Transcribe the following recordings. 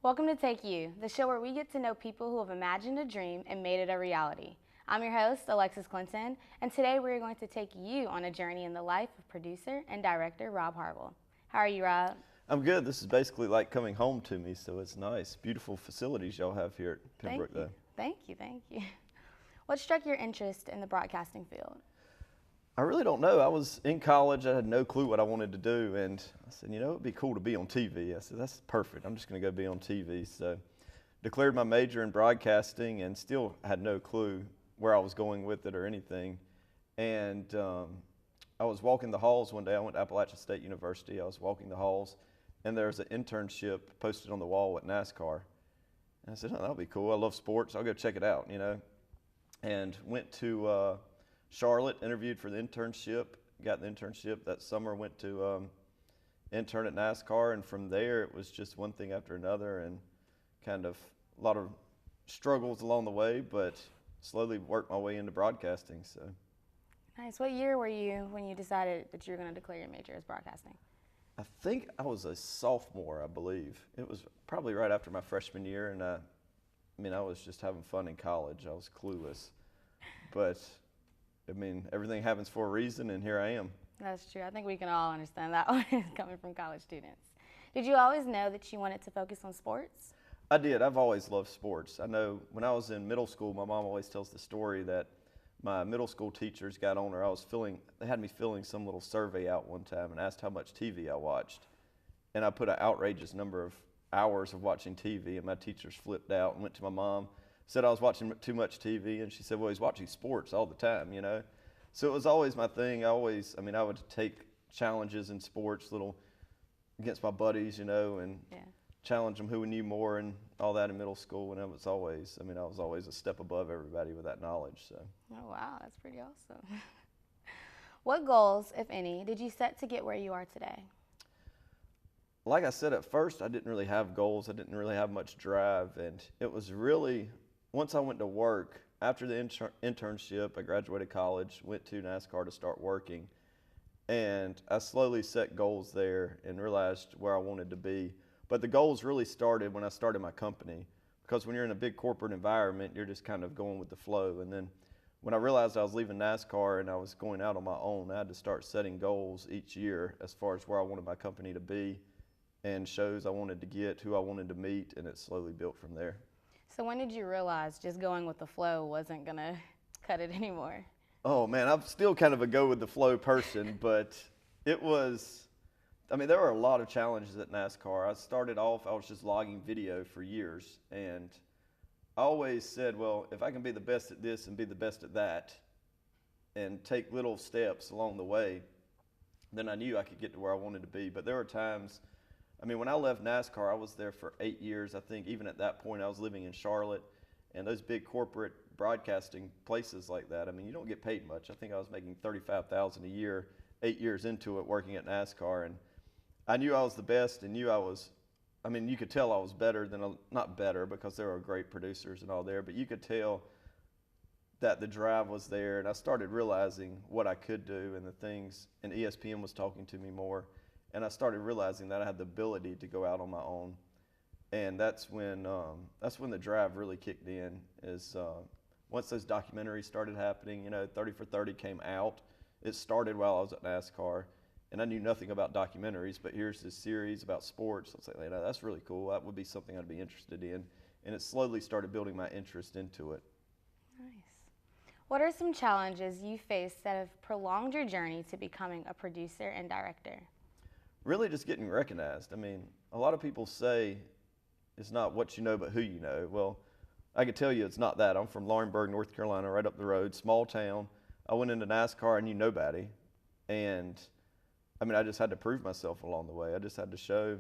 Welcome to TAKEU, the show where we get to know people who have imagined a dream and made it a reality. I'm your host, Alexis Clinton, and today we're going to take you on a journey in the life of producer and director Rob Harvell. How are you, Rob? I'm good. This is basically like coming home to me, so it's nice. Beautiful facilities y'all have here at Pembroke, though. Thank you. What struck your interest in the broadcasting field? I really don't know. I was in college. I had no clue what I wanted to do, and I said, it'd be cool to be on TV. I said, that's perfect. I'm just going to go be on TV. So declared my major in broadcasting and still had no clue where I was going with it or anything. And I was walking the halls one day. I went to Appalachian State University. I was walking the halls, and there was an internship posted on the wall at NASCAR. And I said, that'll be cool. I love sports. I'll go check it out, And went to Charlotte, interviewed for the internship, got the internship that summer, went to intern at NASCAR, and from there it was just one thing after another and kind of a lot of struggles along the way, but slowly worked my way into broadcasting. So. Nice. What year were you when you decided that you were going to declare your major as broadcasting? I think I was a sophomore, I believe. It was probably right after my freshman year, and I was just having fun in college. I was clueless. But, everything happens for a reason, and here I am. That's true. I think we can all understand that one coming from college students. Did you always know that you wanted to focus on sports? I did. I've always loved sports. I know when I was in middle school, my mom always tells the story that my middle school teachers got on her. They had me filling some little survey out one time and asked how much TV I watched. And I put an outrageous number of hours of watching TV, and my teachers flipped out and went to my mom, said I was watching too much TV, and she said, well, he's watching sports all the time, So it was always my thing. I would take challenges in sports, against my buddies, and challenge them who knew more and all that in middle school. And I was always a step above everybody with that knowledge. So. Oh, wow, that's pretty awesome. What goals, if any, did you set to get where you are today? Like I said, at first, I didn't really have goals. I didn't really have much drive. And it was really, once I went to work, after the internship, I graduated college, went to NASCAR to start working. And I slowly set goals there and realized where I wanted to be. But the goals really started when I started my company, because when you're in a big corporate environment, you're just kind of going with the flow. And then when I realized I was leaving NASCAR and I was going out on my own, I had to start setting goals each year as far as where I wanted my company to be and shows I wanted to get, who I wanted to meet, and it slowly built from there. So when did you realize just going with the flow wasn't going to cut it anymore? Oh, man, I'm still kind of a go-with-the-flow person, but it was, there were a lot of challenges at NASCAR. I started off, I was just logging video for years, and I always said, well, if I can be the best at this and be the best at that and take little steps along the way, then I knew I could get to where I wanted to be. But there were times, when I left NASCAR, I was there for 8 years. I think even at that point, I was living in Charlotte, and those big corporate broadcasting places like that, you don't get paid much. I think I was making $35,000 a year, 8 years into it, working at NASCAR, and I knew I was the best and knew I was, you could tell I was better than, not better because there were great producers and all there, but you could tell that the drive was there, and I started realizing what I could do and the things, and ESPN was talking to me more, and I started realizing that I had the ability to go out on my own. And that's when the drive really kicked in, is once those documentaries started happening. 30 for 30 came out. It started while I was at NASCAR, and I knew nothing about documentaries, but here's this series about sports. I was like, that's really cool. That would be something I'd be interested in. And it slowly started building my interest into it. Nice. What are some challenges you faced that have prolonged your journey to becoming a producer and director? Really just getting recognized. A lot of people say it's not what you know, but who you know. Well, I can tell you it's not that. I'm from Laurinburg, North Carolina, right up the road, small town. I went into NASCAR, I knew nobody. And I just had to prove myself along the way. I just had to show,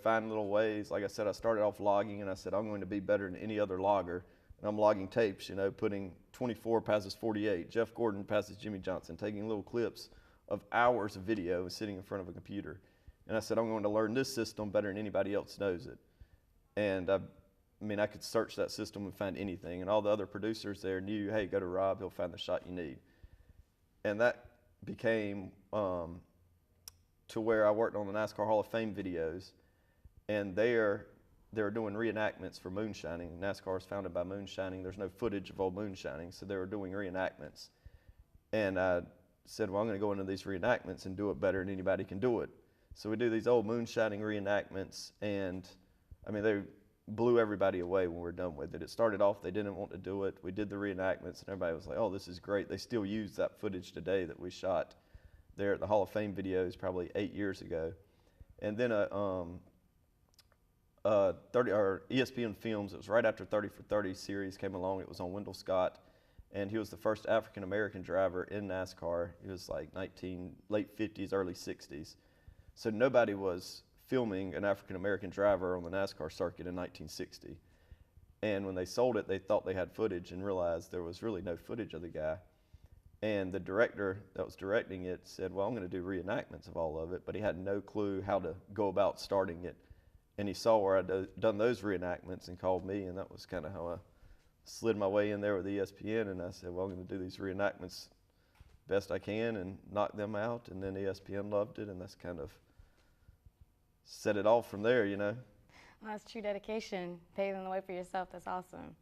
find little ways. Like I said, I started off logging, and I said, I'm going to be better than any other logger. And I'm logging tapes, putting 24 passes 48. Jeff Gordon passes Jimmy Johnson, taking little clips of hours of video and sitting in front of a computer. And I said, I'm going to learn this system better than anybody else knows it. And I could search that system and find anything. And all the other producers there knew, hey, go to Rob, he'll find the shot you need. And that became to where I worked on the NASCAR Hall of Fame videos. And there, they were doing reenactments for moonshining. NASCAR was founded by moonshining. There's no footage of old moonshining, so they were doing reenactments. And I said, well, I'm going to go into these reenactments and do it better than anybody can do it. So we do these old moonshining reenactments, and I mean, they blew everybody away when we were done with it. It started off, they didn't want to do it. We did the reenactments, and everybody was like, oh, this is great. They still use that footage today that we shot there at the Hall of Fame videos probably 8 years ago. And then ESPN Films, it was right after 30 for 30 series came along. It was on Wendell Scott, and he was the first African-American driver in NASCAR. He was like late 50s, early 60s. So nobody was filming an African-American driver on the NASCAR circuit in 1960. And when they sold it, they thought they had footage and realized there was really no footage of the guy. And the director that was directing it said, well, I'm going to do reenactments of all of it, but he had no clue how to go about starting it. And he saw where I'd done those reenactments and called me, and that was kind of how I slid my way in there with ESPN. And I said, well, I'm going to do these reenactments best I can and knock them out. And then ESPN loved it, and that's kind of set it off from there, you know. Well, that's true dedication, paving the way for yourself. That's awesome.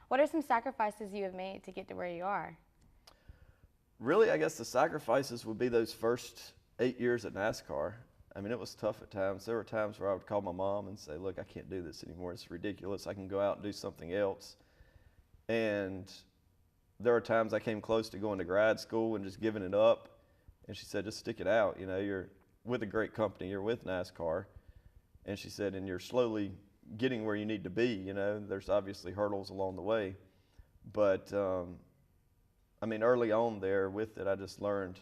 What are some sacrifices you have made to get to where you are? Really, I guess the sacrifices would be those first 8 years at NASCAR. I mean, it was tough at times. There were times where I would call my mom and say, look, I can't do this anymore. It's ridiculous. I can go out and do something else. And there were times I came close to going to grad school and just giving it up. And she said, just stick it out. You know, you're with a great company. You're with NASCAR. And she said, and you're slowly getting where you need to be. You know, there's obviously hurdles along the way. But, I mean, early on there with it, I just learned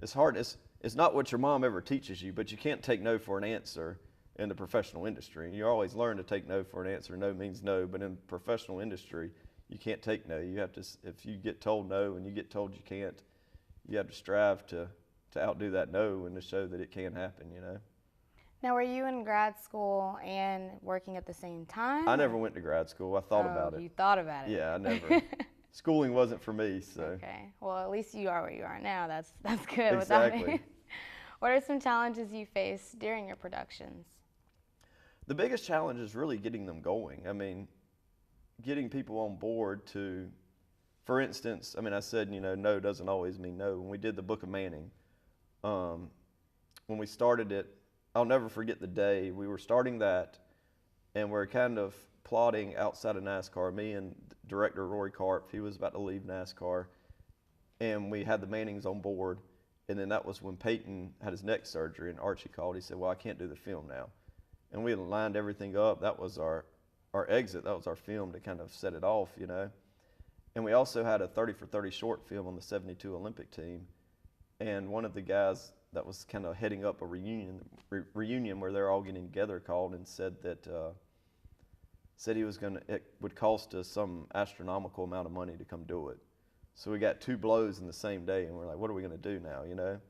it's hard. It's not what your mom ever teaches you, but you can't take no for an answer in the professional industry. You always learn to take no for an answer. No means no, but in professional industry, you can't take no. You have to, if you get told no and you get told you can't, you have to strive to outdo that no and to show that it can happen, you know. Now, were you in grad school and working at the same time? I never went to grad school. I thought about it. You thought about it. Yeah, I never. Schooling wasn't for me, so. Okay. Well, at least you are where you are now. That's good. Exactly. What are some challenges you face during your productions? The biggest challenge is really getting them going. I mean, getting people on board to, for instance, I mean, I said, you know, no doesn't always mean no. When we did the Book of Manning, when we started it, I'll never forget the day. We were starting that, and we're kind of plotting outside of NASCAR. Me and director Rory Karp, he was about to leave NASCAR, and we had the Mannings on board. And then that was when Peyton had his neck surgery, and Archie called. He said, well, I can't do the film now. And we had lined everything up. That was our exit. That was our film to kind of set it off, you know. And we also had a 30 for 30 short film on the 72 Olympic team. And one of the guys that was kind of heading up a reunion where they're all getting together called and said that said it would cost us some astronomical amount of money to come do it. So we got two blows in the same day, and we're like, what are we going to do now, you know?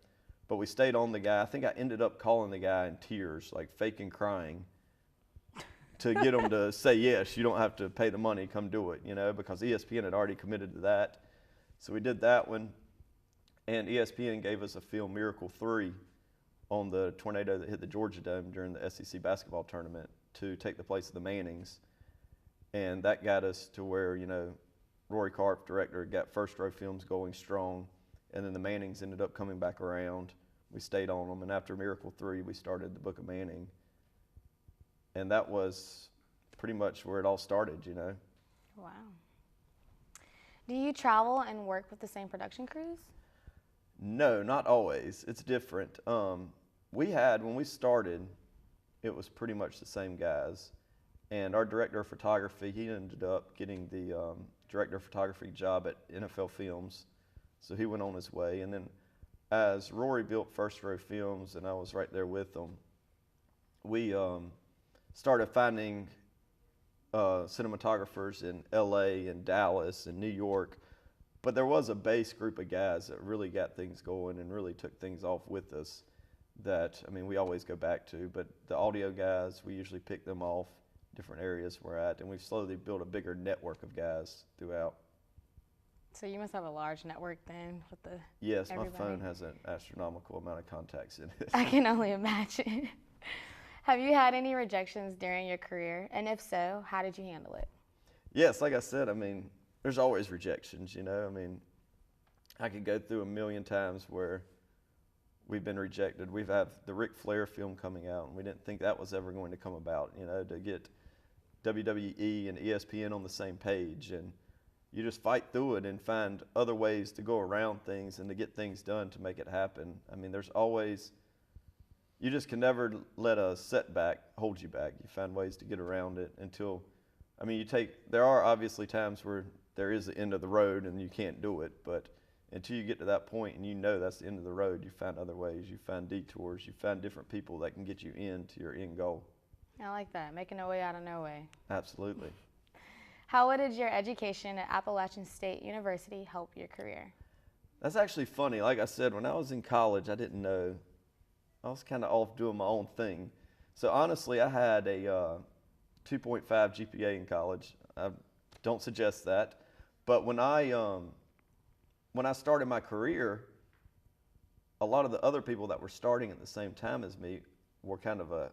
But we stayed on the guy. I think I ended up calling the guy in tears, like faking crying, to get him to say, yes, you don't have to pay the money, come do it, you know, because ESPN had already committed to that. So we did that one, and ESPN gave us a film, Miracle 3, on the tornado that hit the Georgia Dome during the SEC basketball tournament to take the place of the Mannings. And that got us to where, you know, Rory Karp, director, got first row films going strong, and then the Mannings ended up coming back around. We stayed on them, and after Miracle 3, we started the Book of Manning. And that was pretty much where it all started, you know. Wow. Do you travel and work with the same production crews? No, not always. It's different. When we started, it was pretty much the same guys. And our director of photography, he ended up getting the director of photography job at NFL Films. So he went on his way. And then as Rory built First Row Films, and I was right there with them, we started finding cinematographers in LA and Dallas and New York. But there was a base group of guys that really got things going and really took things off with us that, I mean, we always go back to. But the audio guys, we usually pick them off different areas we're at, and we've slowly built a bigger network of guys throughout. So you must have a large network then with the Yes, everybody. My phone has an astronomical amount of contacts in it. I can only imagine. Have you had any rejections during your career? And if so, how did you handle it? Yes, like I said, I mean, there's always rejections, you know. I mean, I could go through a million times where we've been rejected. We've had the Ric Flair film coming out, and we didn't think that was ever going to come about, you know, to get WWE and ESPN on the same page. And you just fight through it and find other ways to go around things and to get things done to make it happen. I mean, there's always, you just can never let a setback hold you back. You find ways to get around it until, I mean, there are obviously times where there is the end of the road and you can't do it, but until you get to that point and you know that's the end of the road, you find other ways, you find detours, you find different people that can get you into your end goal. I like that, making a way out of no way. Absolutely. How did your education at Appalachian State University help your career? That's actually funny. Like I said, when I was in college, I didn't know. I was kind of off doing my own thing. So honestly, I had a 2.5 GPA in college. I don't suggest that. But when I started my career, a lot of the other people that were starting at the same time as me were kind of a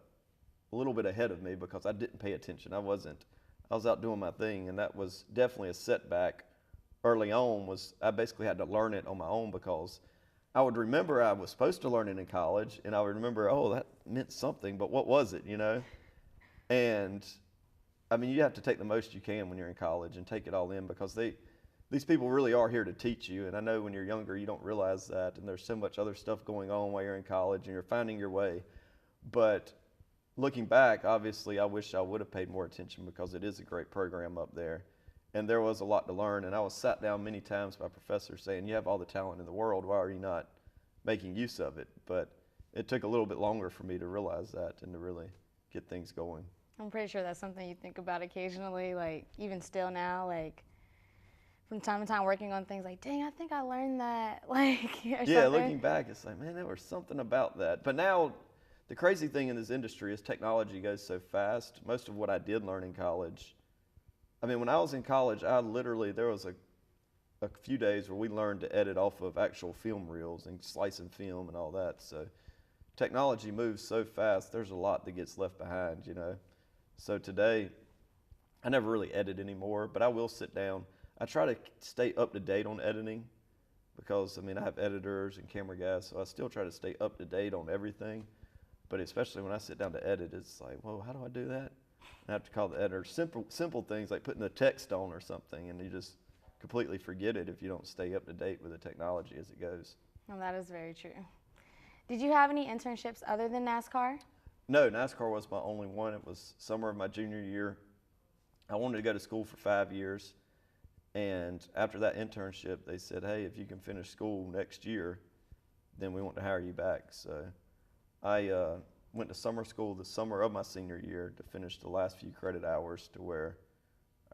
little bit ahead of me because I didn't pay attention. I was out doing my thing, and that was definitely a setback early on. I basically had to learn it on my own because I would remember I was supposed to learn it in college, and I would remember, oh, that meant something, but what was it, you know? And I mean, you have to take the most you can when you're in college and take it all in because these people really are here to teach you. And I know when you're younger, you don't realize that, and there's so much other stuff going on while you're in college and you're finding your way. But looking back, obviously, I wish I would have paid more attention because it is a great program up there. And there was a lot to learn. And I was sat down many times by professors saying, you have all the talent in the world. Why are you not making use of it? But it took a little bit longer for me to realize that and to really get things going. I'm pretty sure that's something you think about occasionally, like even still now, like from time to time working on things like, dang, I think I learned that. Like, or Yeah, something. looking back, it's like, man, there was something about that. But now, the crazy thing in this industry is technology goes so fast. Most of what I did learn in college, I mean, when I was in college, there was a few days where we learned to edit off of actual film reels and slicing film and all that. So technology moves so fast, there's a lot that gets left behind, you know. So today, I never really edit anymore, but I will sit down. I try to stay up to date on editing because, I mean, I have editors and camera guys, so I still try to stay up to date on everything. But especially when I sit down to edit, it's like, whoa, how do I do that? I have to call the editor. Simple things like putting the text on or something, and you just completely forget it if you don't stay up to date with the technology as it goes. Well, that is very true. Did you have any internships other than NASCAR? No, NASCAR was my only one. It was summer of my junior year. I wanted to go to school for 5 years, and after that internship, they said, hey, if you can finish school next year, then we want to hire you back. So I went to summer school the summer of my senior year to finish the last few credit hours to where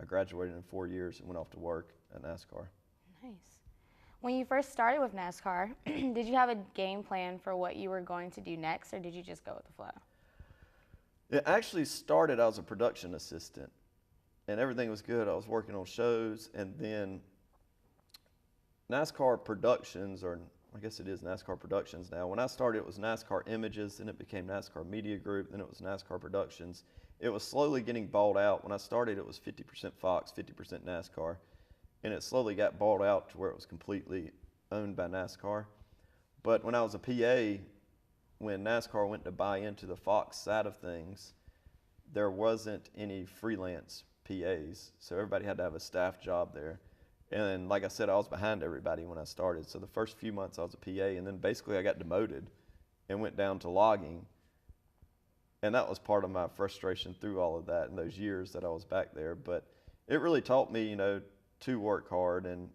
I graduated in 4 years and went off to work at NASCAR. Nice. When you first started with NASCAR, did you have a game plan for what you were going to do next, or did you just go with the flow? It actually started, I was a production assistant, and everything was good. I was working on shows, and then NASCAR Productions, or I guess it is NASCAR Productions now. When I started, it was NASCAR Images, then it became NASCAR Media Group, then it was NASCAR Productions. It was slowly getting bought out. When I started, it was 50% Fox, 50% NASCAR, and it slowly got bought out to where it was completely owned by NASCAR. But when I was a PA, when NASCAR went to buy into the Fox side of things, there wasn't any freelance PAs, so everybody had to have a staff job there. And like I said, I was behind everybody when I started. So the first few months I was a PA, and then basically I got demoted and went down to logging. And that was part of my frustration through all of that in those years that I was back there. But it really taught me, you know, to work hard. And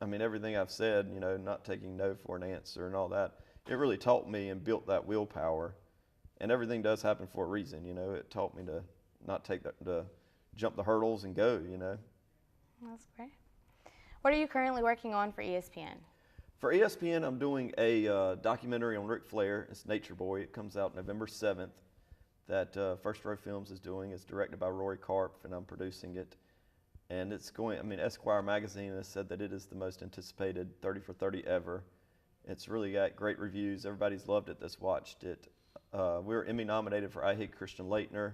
I mean, everything I've said, you know, not taking no for an answer and all that, it really taught me and built that willpower. And everything does happen for a reason, you know. It taught me to not to jump the hurdles and go, you know. That's great. What are you currently working on for ESPN? For ESPN, I'm doing a documentary on Ric Flair. It's Nature Boy. It comes out November 7th. That First Row Films is doing. It's directed by Roy Karp, and I'm producing it. And it's going, I mean, Esquire magazine has said that it is the most anticipated 30 for 30 ever. It's really got great reviews. Everybody's loved it that's watched it. We were Emmy nominated for I Hate Christian Laettner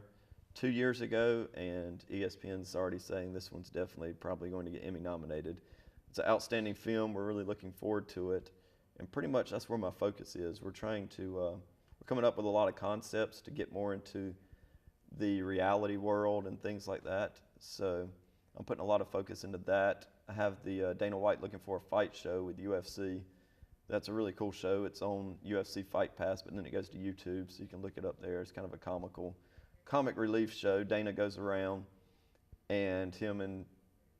2 years ago, and ESPN's already saying this one's definitely probably going to get Emmy nominated. It's an outstanding film. We're really looking forward to it, and pretty much that's where my focus is. We're coming up with a lot of concepts to get more into the reality world and things like that. So I'm putting a lot of focus into that. I have the Dana White Looking for a Fight show with UFC. That's a really cool show. It's on UFC Fight Pass, but then it goes to YouTube, so you can look it up there. It's kind of a comic relief show. Dana goes around, and him and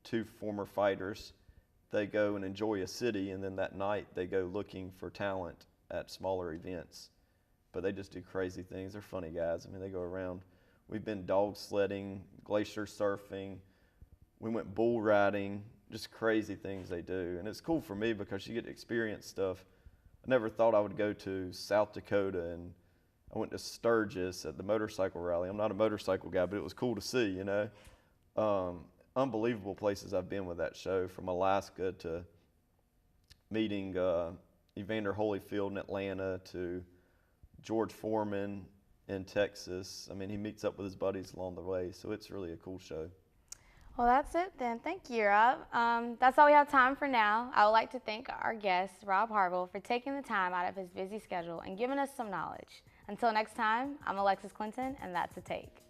two former fighters, they go and enjoy a city, and then that night they go looking for talent at smaller events. But they just do crazy things. They're funny guys. I mean, they go around. We've been dog sledding, glacier surfing. We went bull riding, just crazy things they do. And it's cool for me because you get to experience stuff. I never thought I would go to South Dakota, and I went to Sturgis at the motorcycle rally. I'm not a motorcycle guy, but it was cool to see, you know. Unbelievable places I've been with that show, from Alaska to meeting Evander Holyfield in Atlanta to George Foreman in Texas. I mean, he meets up with his buddies along the way, so it's really a cool show. Well, that's it then. Thank you, Rob. That's all we have time for now. I would like to thank our guest, Rob Harvell, for taking the time out of his busy schedule and giving us some knowledge. Until next time, I'm Alexis Clinton, and that's a Take.